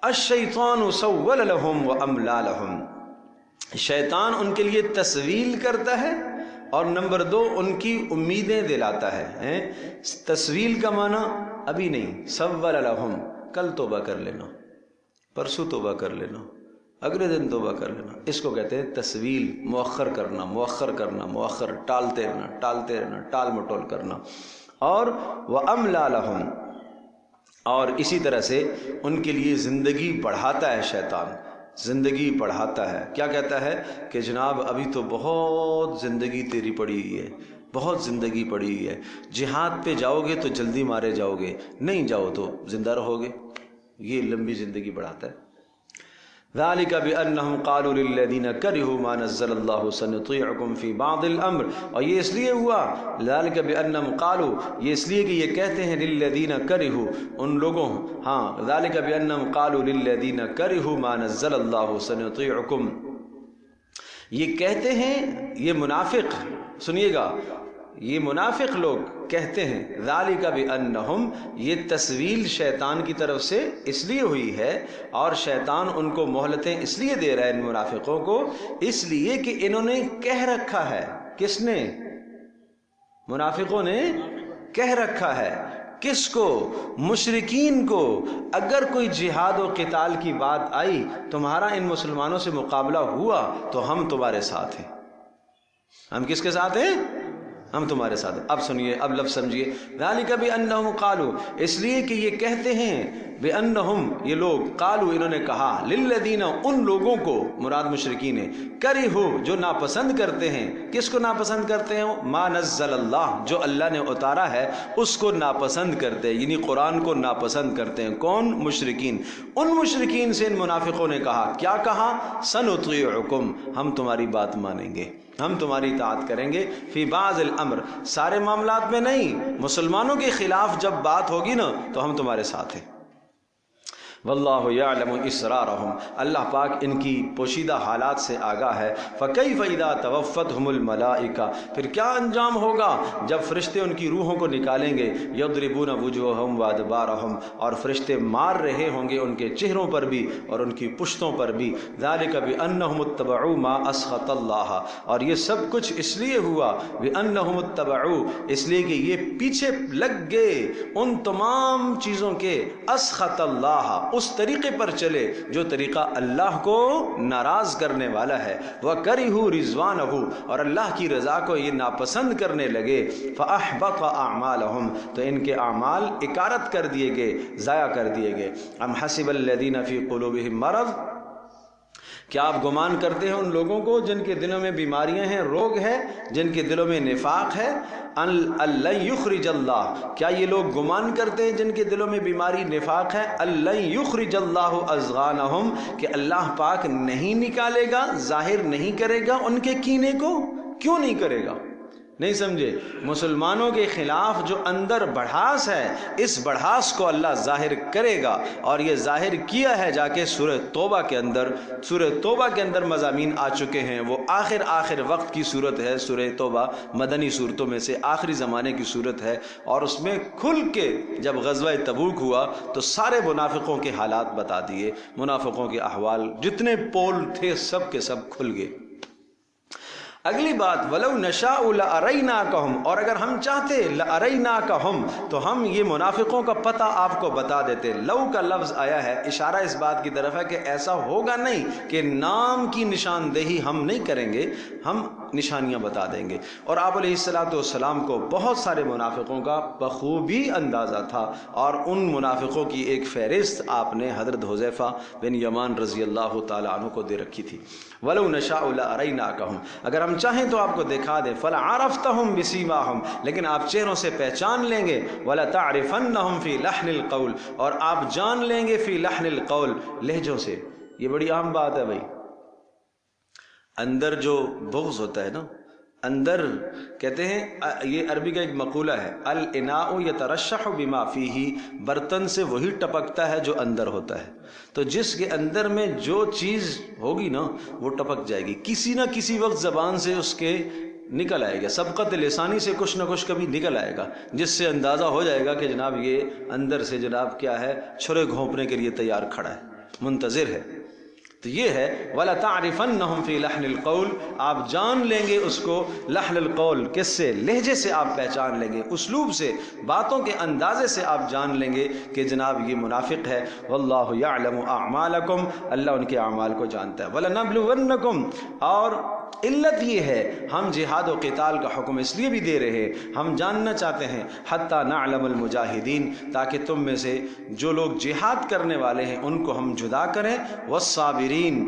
الشیطان سول لهم واملا لهم، شیطان ان کے لیے تسویل کرتا ہے اور نمبر 2 ان کی امیدیں دلاتا ہے. تسویل کا معنی ابھی نہیں، سول لهم، کل توبہ کر لینا، پرسوں توبہ کر لینا، اگلے دن توبہ کر لینا. اس کو کہتے ہیں تسویل، مؤخر کرنا، ٹالتے رہنا، ٹال مٹول کرنا. اور وَأَمْلَى لَهُمْ، اور اسی طرح سے ان کے لیے زندگی بڑھاتا ہے شیطان، زندگی بڑھاتا ہے. کیا کہتا ہے کہ جناب ابھی تو بہت زندگی تیری پڑی ہوئی ہے، بہت زندگی پڑی ہوئی ہے، جہاد پہ جاؤ گے تو جلدی مارے جاؤ گے، نہیں جاؤ تو زندہ رہو گے. یہ لمبی زندگی بڑھاتا ہے. ذَلِكَ بِأَنَّهُمْ قَالُوا لِلَّذِينَ كَرِهُوا مَا نَزَّلَ اللَّهُ سَنُطِيعُكُمْ فِي بَعْضِ الْأَمْرِ، اور یہ اس لیے ہوا ذَلِكَ بِأَنَّهُمْ قَالُوا، یہ اس لیے کہ یہ کہتے ہیں لِلَّذِينَ كَرِهُوا، ان لوگوں، ہاں ذَلِكَ بِأَنَّهُمْ قَالُوا لِلَّذِينَ كَرِهُوا مَا نَزَّلَ اللَّهُ سَنُطِيعُكُمْ، یہ کہتے ہیں، یہ منافق، سنیے گا، یہ منافق لوگ کہتے ہیں ذالک بانہم، یہ تسویل شیطان کی طرف سے اس لیے ہوئی ہے اور شیطان ان کو مہلتیں اس لیے دے رہا ہے ان منافقوں کو، اس لیے کہ انہوں نے کہہ رکھا ہے. کس نے؟ منافقوں نے کہہ رکھا ہے. کس کو؟ مشرکین کو. اگر کوئی جہاد و قتال کی بات آئی، تمہارا ان مسلمانوں سے مقابلہ ہوا تو ہم تمہارے ساتھ ہیں. ہم کس کے ساتھ ہیں؟ ہم تمہارے ساتھ. اب سنیے، اب لفظ سمجھیے. ذالک بانہم قالوا، اس لیے کہ یہ کہتے ہیں، بانہم یہ لوگ، قالوا انہوں نے کہا، للذین ان لوگوں کو، مراد مشرکین ہیں، کرہو جو ناپسند کرتے ہیں. کس کو ناپسند کرتے ہیں؟ ما نزل اللہ، جو اللہ نے اتارا ہے اس کو ناپسند کرتے ہیں، یعنی قرآن کو ناپسند کرتے ہیں. کون؟ مشرکین. ان مشرکین سے ان منافقوں نے کہا، کیا کہا؟ سنطیعکم، ہم تمہاری بات مانیں گے، ہم تمہاری اطاعت کریں گے، فی بعض الامر، سارے معاملات میں نہیں، مسلمانوں کے خلاف جب بات ہوگی نا تو ہم تمہارے ساتھ ہیں. واللہ یعلم اسرارہم، اللہ پاک ان کی پوشیدہ حالات سے آگاہ ہے. فکیف اذا توفتہم الملائکہ، پھر کیا انجام ہوگا جب فرشتے ان کی روحوں کو نکالیں گے. یضربون وجوہہم وادبارہم، اور فرشتے مار رہے ہوں گے ان کے چہروں پر بھی اور ان کی پشتوں پر بھی. ذالک بانہم اتبعوا ما اسخط اللہ، اور یہ سب کچھ اس لیے ہوا، بانہم اتبعوا، اس لیے کہ یہ پیچھے لگ گئے ان تمام چیزوں کے، اسخط اللہ، اس طریقے پر چلے جو طریقہ اللہ کو ناراض کرنے والا ہے، وَكَرِهُ رِضْوَانَهُ، اور اللہ کی رضا کو یہ ناپسند کرنے لگے، فَأَحْبَطَ أَعْمَالَهُمْ، تو ان کے اعمال اکارت کر دیے گئے، ضائع کر دیے گئے۔ ام حسب الذین فی قلوبہم مرض، کیا آپ گمان کرتے ہیں ان لوگوں کو جن کے دلوں میں بیماریاں ہیں، روگ ہے، جن کے دلوں میں نفاق ہے، لن یخرج اللہ، کیا یہ لوگ گمان کرتے ہیں جن کے دلوں میں بیماری نفاق ہے، لن یخرج اللہ اضغانہم، کہ اللہ پاک نہیں نکالے گا، ظاہر نہیں کرے گا ان کے کینے کو؟ کیوں نہیں کرے گا؟ نہیں سمجھے؟ مسلمانوں کے خلاف جو اندر بڑھاس ہے، اس بڑھاس کو اللہ ظاہر کرے گا، اور یہ ظاہر کیا ہے جا کے سورہ توبہ کے اندر۔ سورہ توبہ کے اندر مضامین آ چکے ہیں، وہ آخر وقت کی صورت ہے۔ سورہ توبہ مدنی صورتوں میں سے آخری زمانے کی صورت ہے، اور اس میں کھل کے جب غزوہ تبوک ہوا تو سارے منافقوں کے حالات بتا دیے، منافقوں کے احوال، جتنے پول تھے سب کے سب کھل گئے۔ اگلی بات، وَلَوْ نَشَاءُ لَأَرَيْنَاكَهُمْ، اور اگر ہم چاہتے لَأَرَيْنَاكَهُمْ، تو ہم یہ منافقوں کا پتہ آپ کو بتا دیتے۔ لو کا لفظ آیا ہے، اشارہ اس بات کی طرف ہے کہ ایسا ہوگا نہیں کہ نام کی نشاندہی ہم نہیں کریں گے، ہم نشانیاں بتا دیں گے۔ اور آپ علیہ السلام کو بہت سارے منافقوں کا بخوبی اندازہ تھا، اور ان منافقوں کی ایک فہرست آپ نے حضرت حذیفہ بن یمان رضی اللہ تعالیٰ عنہ کو دے رکھی تھی۔ وَلَوْ نَشَاءُ لَأَرَيْنَاكَهُمْ، اگر ہم چاہیں تو آپ کو دکھا دیں، فَلَعَرَفْتَهُمْ بِسِيمَاهُمْ، لیکن آپ چہروں سے پہچان لیں گے، وَلَتَعْرِفَنَّهُمْ فِي لَحْنِ الْقَوْلِ، اور آپ جان لیں گے فی لحن القول، لہجوں سے۔ یہ بڑی عام بات ہے بھائی، اندر جو بغض ہوتا ہے نا، اندر کہتے ہیں، یہ عربی کا ایک مقولہ ہے، الاناء یترشح بما فیہ، برتن سے وہی ٹپکتا ہے جو اندر ہوتا ہے۔ تو جس کے اندر میں جو چیز ہوگی نا وہ ٹپک جائے گی، کسی نہ کسی وقت زبان سے اس کے نکل آئے گا، سبقت لسانی سے کچھ نہ کچھ کبھی نکل آئے گا، جس سے اندازہ ہو جائے گا کہ جناب یہ اندر سے جناب کیا ہے، چھرے گھونپنے کے لیے تیار کھڑا ہے، منتظر ہے۔ تو یہ ہے وَلَتَعْرِفَنَّهُمْ فِي لَحْنِ الْقَوْلِ، آپ جان لیں گے اس کو لحن القول، کس سے؟ لہجے سے آپ پہچان لیں گے، اسلوب سے، باتوں کے اندازے سے آپ جان لیں گے کہ جناب یہ منافق ہے۔ وَاللَّهُ يَعْلَمُ أَعْمَالَكُمْ، اللہ ان کے اعمال کو جانتا ہے۔ وَلَنَبْلُوَنَّكُمْ، اور علت یہ ہے ہم جہاد و قتال کا حکم اس لیے بھی دے رہے ہیں، ہم جاننا چاہتے ہیں، حتیٰ نعلم المجاہدین، تاکہ تم میں سے جو لوگ جہاد کرنے والے ہیں ان کو ہم جدا کریں، والصابرین،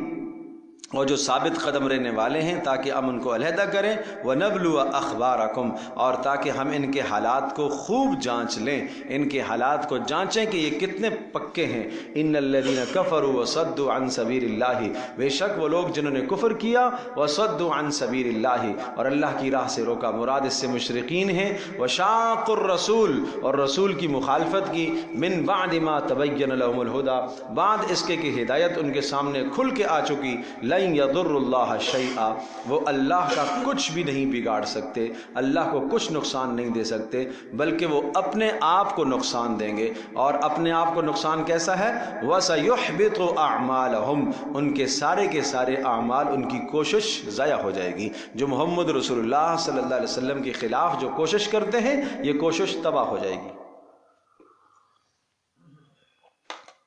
اور جو ثابت قدم رہنے والے ہیں تاکہ ہم ان کو علیحدہ کریں، وَنَبْلُوَ أَخْبَارَكُمْ، اور تاکہ ہم ان کے حالات کو خوب جانچ لیں، ان کے حالات کو جانچیں کہ یہ کتنے پکے ہیں۔ إِنَّ الَّذِينَ كَفَرُوا وَصَدُّوا عَن سَبِيلِ اللَّهِ، بے شک وہ لوگ جنہوں نے کفر کیا، وَصَدُّوا عَن سَبِيلِ اللَّهِ، اور اللہ کی راہ سے روکا، مراد اس سے مشرکین ہیں، وَشَاقُّوا الرَّسُولَ، اور رسول کی مخالفت کی، مِن بَعْدِ مَا تَبَيَّنَ لَهُمُ الْهُدَى، بعد اس کے کہ ہدایت ان کے سامنے کھل کے آ چکی، لَن يَضُرُّ اللَّهَ شَيْئًا، وہ اللہ کا کچھ بھی نہیں بگاڑ سکتے، اللہ کو کچھ نقصان نہیں دے سکتے، بلکہ وہ اپنے آپ کو نقصان دیں گے۔ اور اپنے آپ کو نقصان کیسا ہے؟ وَسَيُحْبِطُ أَعْمَالَهُمْ، ان کے سارے اعمال، ان کی کوشش ضائع ہو جائے گی۔ جو محمد رسول اللہ صلی اللہ علیہ وسلم کے خلاف جو کوشش کرتے ہیں، یہ کوشش تباہ ہو جائے گی۔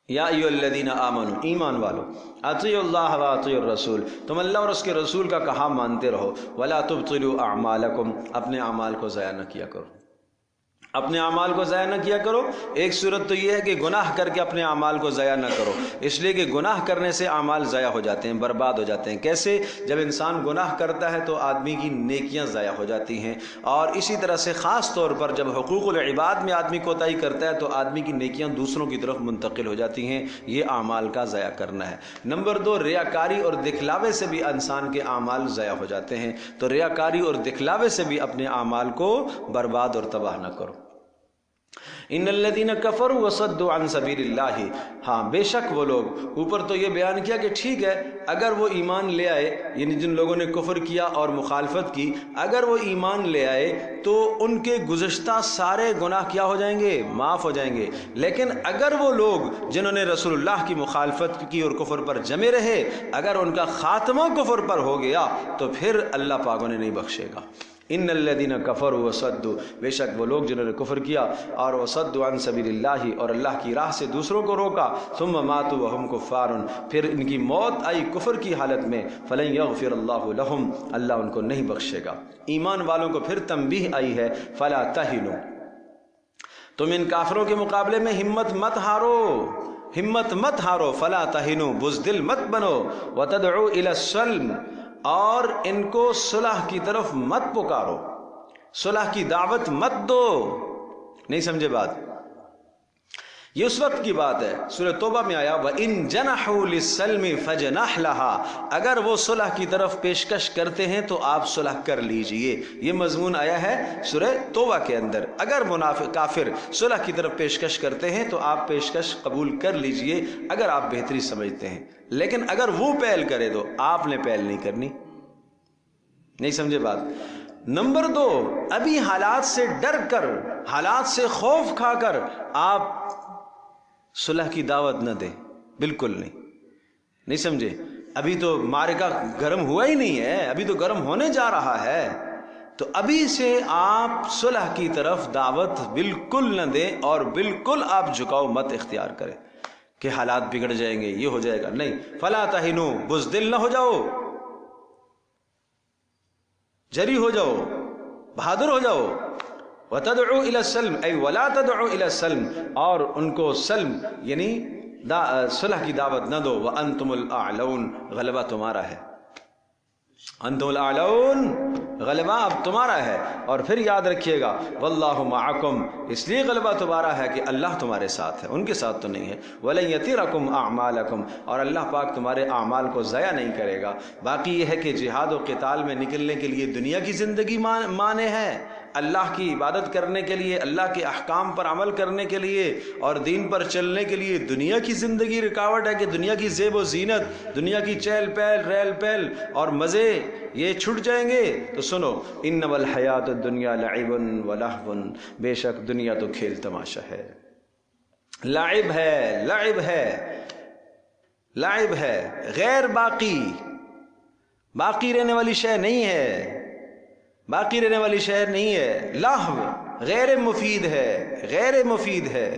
یا ایھا الذین آمنوا، ایمان والو، اطیعوا اللہ واطیعوا الرسول، تم اللہ اور اس کے رسول کا کہا مانتے رہو، ولا تبطلوا اعمالکم، اپنے اعمال کو ضائع نہ کیا کرو، اپنے اعمال کو ضائع نہ کیا کرو۔ ایک صورت تو یہ ہے کہ گناہ کر کے اپنے اعمال کو ضائع نہ کرو، اس لیے کہ گناہ کرنے سے اعمال ضائع ہو جاتے ہیں، برباد ہو جاتے ہیں۔ کیسے؟ جب انسان گناہ کرتا ہے تو آدمی کی نیکیاں ضائع ہو جاتی ہیں، اور اسی طرح سے خاص طور پر جب حقوق العباد میں آدمی کوتاہی کرتا ہے تو آدمی کی نیکیاں دوسروں کی طرف منتقل ہو جاتی ہیں، یہ اعمال کا ضائع کرنا ہے۔ نمبر 2، ریاکاری اور دکھلاوے سے بھی انسان کے اعمال ضائع ہو جاتے ہیں، تو ریاکاری اور دکھلاوے سے بھی اپنے اعمال کو برباد اور تباہ نہ کرو۔ ان الذین کفروا وصدوا عن سبیل اللہ، ہاں بے شک وہ لوگ، اوپر تو یہ بیان کیا کہ ٹھیک ہے اگر وہ ایمان لے آئے، یعنی جن لوگوں نے کفر کیا اور مخالفت کی، اگر وہ ایمان لے آئے تو ان کے گزشتہ سارے گناہ کیا ہو جائیں گے؟ معاف ہو جائیں گے۔ لیکن اگر وہ لوگ جنہوں نے رسول اللہ کی مخالفت کی اور کفر پر جمے رہے، اگر ان کا خاتمہ کفر پر ہو گیا تو پھر اللہ پاک انہیں نہیں بخشے گا۔ ان الذین کفروا وصدوا، بے شک وہ لوگ جنہوں نے کفر کیا اور وصدوا عن سبیل اللہ، اور اللہ کی راہ سے دوسروں کو روکا، ثم ماتوا وهم کفار، پھر ان کی موت آئی کفر کی حالت میں، فلن یغفر اللہ لہم، اللہ ان کو نہیں بخشے گا۔ ایمان والوں کو پھر تنبیہ آئی ہے، فلا تہنوا، تم ان کافروں کے مقابلے میں ہمت مت ہارو، ہمت مت ہارو، فلا تہنوا، بزدل مت بنو، وتدعوا الی السلم، اور ان کو صلح کی طرف مت پکارو، صلح کی دعوت مت دو۔ نہیں سمجھے بات؟ یہ اس وقت کی بات ہے، سورہ توبہ میں آیا وَإِن جَنَحُوا لِلسَّلْمِ فَجْنَحْ لَهَا، اگر وہ صلح کی طرف پیشکش کرتے ہیں تو آپ صلح کر لیجئے۔ یہ مضمون آیا ہے سورہ توبہ کے اندر، اگر منافق کافر صلح کی طرف پیشکش کرتے ہیں تو آپ پیشکش قبول کر لیجئے اگر آپ بہتری سمجھتے ہیں، لیکن اگر وہ پہل کرے تو آپ نے پہل نہیں کرنی۔ نہیں سمجھے بات؟ نمبر 2، ابھی حالات سے ڈر کر، حالات سے خوف کھا کر آپ صلح کی دعوت نہ دیں، بالکل نہیں سمجھے؟ ابھی تو معرکہ گرم ہوا ہی نہیں ہے، ابھی تو گرم ہونے جا رہا ہے، تو ابھی سے آپ صلح کی طرف دعوت بالکل نہ دیں، اور بالکل آپ جھکاؤ مت اختیار کریں کہ حالات بگڑ جائیں گے، یہ ہو جائے گا، نہیں۔ فلا تہنوا، بزدل نہ ہو جاؤ، جری ہو جاؤ، بہادر ہو جاؤ، وتدعوا الى السلم اي ولا تدعوا الى السلم، اور ان کو سلم یعنی صلح کی دعوت نہ دو، وانتم الاعلون، غلبہ تمہارا ہے، انتم الاعلون، غلبہ اب تمہارا ہے۔ اور پھر یاد رکھیے گا واللہ معکم، اس لیے غلبہ تمہارا ہے کہ اللہ تمہارے ساتھ ہے، ان کے ساتھ تو نہیں ہے۔ ولن یترکم اعمالکم، اور اللہ پاک تمہارے اعمال کو ضائع نہیں کرے گا۔ باقی یہ ہے کہ جہاد و قتال میں نکلنے کے لیے دنیا کی زندگی مانے ہے، اللہ کی عبادت کرنے کے لیے، اللہ کے احکام پر عمل کرنے کے لیے اور دین پر چلنے کے لیے دنیا کی زندگی رکاوٹ ہے، کہ دنیا کی زیب و زینت، دنیا کی چہل پہل، ریل پہل اور مزے یہ چھٹ جائیں گے تو سنو، انما الحیات الدنیا لعب ولہو، بے شک دنیا تو کھیل تماشا ہے، لعب ہے، لعب ہے، لعب ہے، غیر باقی رہنے والی شے نہیں ہے، باقی رہنے والی شے نہیں ہے، لہو غیر مفید ہے، غیر مفید ہے۔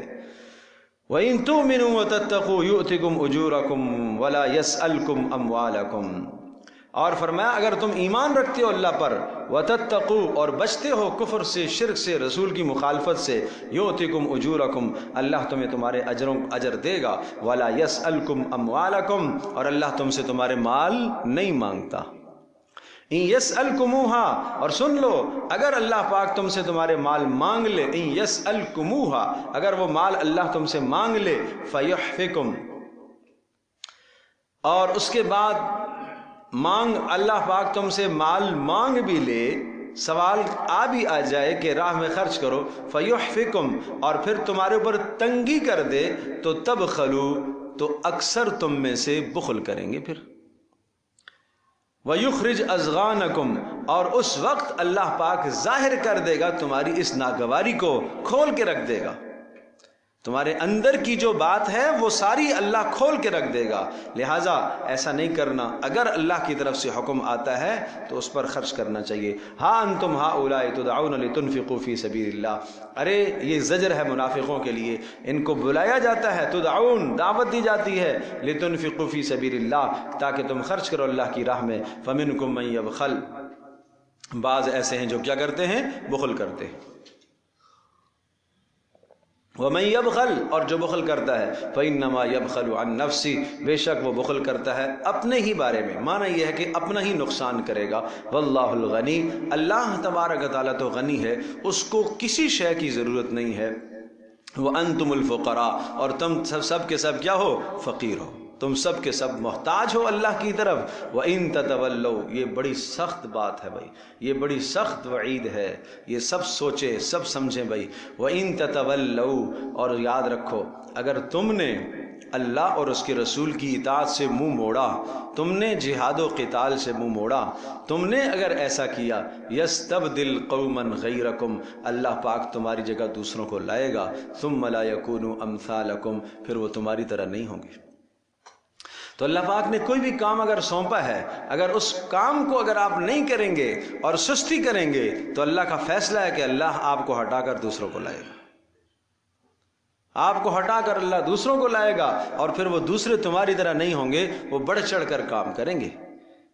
وَإِن تُؤْمِنُوا وَتَتَّقُوا يُؤْتِكُمْ أُجُورَكُمْ وَلَا يَسْأَلْكُمْ أَمْوَالَكُمْ، اور فرمایا اگر تم ایمان رکھتے ہو اللہ پر، وَتَتَّقُوا، اور بچتے ہو کفر سے، شرک سے، رسول کی مخالفت سے، يُؤْتِكُمْ أُجُورَكُمْ، اللہ تمہیں تمہارے اجر دے گا، وَلَا يَسْأَلْكُمْ أَمْوَالَكُمْ، اور اللہ تم سے تمہارے مال نہیں مانگتا۔ ان یسألکموہا، اور سن لو اگر اللہ پاک تم سے تمہارے مال مانگ لے، ان یسألکموہا، اگر وہ مال اللہ تم سے مانگ لے، فیحفکم، اور اس کے بعد اللہ پاک تم سے مال مانگ بھی لے، سوال بھی آ جائے کہ راہ میں خرچ کرو، فیحفکم، اور پھر تمہارے اوپر تنگی کر دے، تو تبخلو، تو اکثر تم میں سے بخل کریں گے پھر، وَيُخْرِجْ أَضْغَانَكُمْ، اور اس وقت اللہ پاک ظاہر کر دے گا تمہاری اس ناگواری کو، کھول کے رکھ دے گا، تمہارے اندر کی جو بات ہے وہ ساری اللہ کھول کے رکھ دے گا۔ لہٰذا ایسا نہیں کرنا، اگر اللہ کی طرف سے حکم آتا ہے تو اس پر خرچ کرنا چاہیے۔ ہاں انتم ہؤلاء تدعون لتنفقوا فی سبیل اللہ، ارے یہ زجر ہے منافقوں کے لیے، ان کو بلایا جاتا ہے، تدعون دعوت دی جاتی ہے، لتنفقوا فی سبیل اللہ، تاکہ تم خرچ کرو اللہ کی راہ میں، فمنکم من یبخل، بعض ایسے ہیں جو کیا کرتے ہیں؟ بخل کرتے ہیں۔ وَمَن يَبْخَلْ، اور جو بخل کرتا ہے، فَإِنَّمَا يَبْخَلُ عَن نَفْسِهِ، بے شک وہ بخل کرتا ہے اپنے ہی بارے میں، معنی یہ ہے کہ اپنا ہی نقصان کرے گا۔ وَاللَّهُ الْغَنِي، اللہ تبارک و تعالیٰ تو غنی ہے، اس کو کسی شے کی ضرورت نہیں ہے، وَأَنْتُمُ الْفُقَرَاء، اور تم سب کے سب کیا ہو؟ فقیر ہو، تم سب کے سب محتاج ہو اللہ کی طرف۔ وَإِن تَتَوَلَّوْا، یہ بڑی سخت بات ہے بھائی، یہ بڑی سخت وعید ہے، یہ سب سوچیں سب سمجھیں بھائی۔ وَإِن تَتَوَلَّوْا، اور یاد رکھو اگر تم نے اللہ اور اس کے رسول کی اطاعت سے منہ موڑا، تم نے جہاد و قتال سے منہ موڑا، تم نے اگر ایسا کیا یستبدل قوما غیرکم، اللہ پاک تمہاری جگہ دوسروں کو لائے گا، ثم لا یکونوا امثالکم، پھر وہ تمہاری طرح نہیں ہوں گے۔ تو اللہ پاک نے کوئی بھی کام اگر سونپا ہے، اگر اس کام کو اگر آپ نہیں کریں گے اور سستی کریں گے تو اللہ کا فیصلہ ہے کہ اللہ آپ کو ہٹا کر دوسروں کو لائے گا، آپ کو ہٹا کر اللہ دوسروں کو لائے گا، اور پھر وہ دوسرے تمہاری طرح نہیں ہوں گے، وہ بڑھ چڑھ کر کام کریں گے۔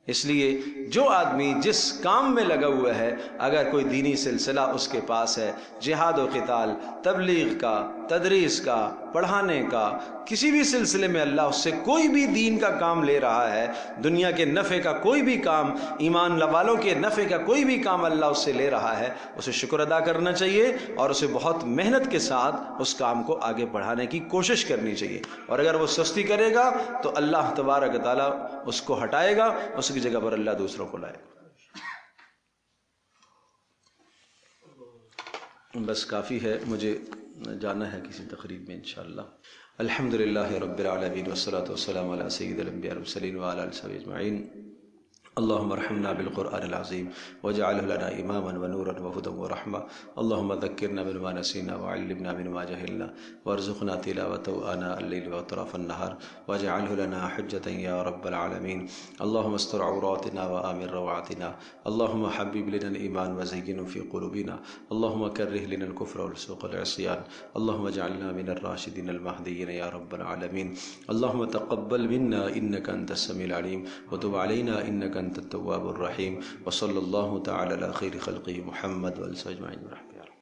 اس لیے جو آدمی جس کام میں لگا ہوا ہے، اگر کوئی دینی سلسلہ اس کے پاس ہے، جہاد و قتال، تبلیغ کا، تدریس کا، پڑھانے کا، کسی بھی سلسلے میں اللہ اس سے کوئی بھی دین کا کام لے رہا ہے، دنیا کے نفع کا کوئی بھی کام، ایمان والوں کے نفع کا کوئی بھی کام اللہ اس سے لے رہا ہے، اسے شکر ادا کرنا چاہیے اور اسے بہت محنت کے ساتھ اس کام کو آگے بڑھانے کی کوشش کرنی چاہیے۔ اور اگر وہ سستی کرے گا تو اللہ تبارک و تعالیٰ اس کو ہٹائے گا، اس کی جگہ پر اللہ دوسروں کو لائے گا۔ بس کافی ہے، مجھے جانا ہے کسی تقریب میں انشاءاللہ۔ الحمدللہ رب العالمین والصلاة والسلام علی سید الانبیاء والمرسلین وعلی آلہ وصحبہ اجمعین۔ اللهم ارحمنا بالقرآن العظيم واجعله لنا إماما ونورا وهدى ورحمة، اللهم ذكرنا بما نسينا وعلمنا بما جهلنا وارزقنا تلاوته آناء الليل وأطراف النهار واجعله لنا حجة يا رب العالمين، اللهم استر عوراتنا وآمن روعاتنا، اللهم حبب لنا الإيمان وزينه في قلوبنا، اللهم كره لنا الكفر والفسوق والعصيان، اللهم اجعلنا من الراشدين المهديين يا رب العالمين، اللهم تقبل منا إنك أنت السميع العليم وتب علينا إنك أنت التواب الرحيم، وصلى الله تعالى على خير خلقه محمد وآله أجمعين۔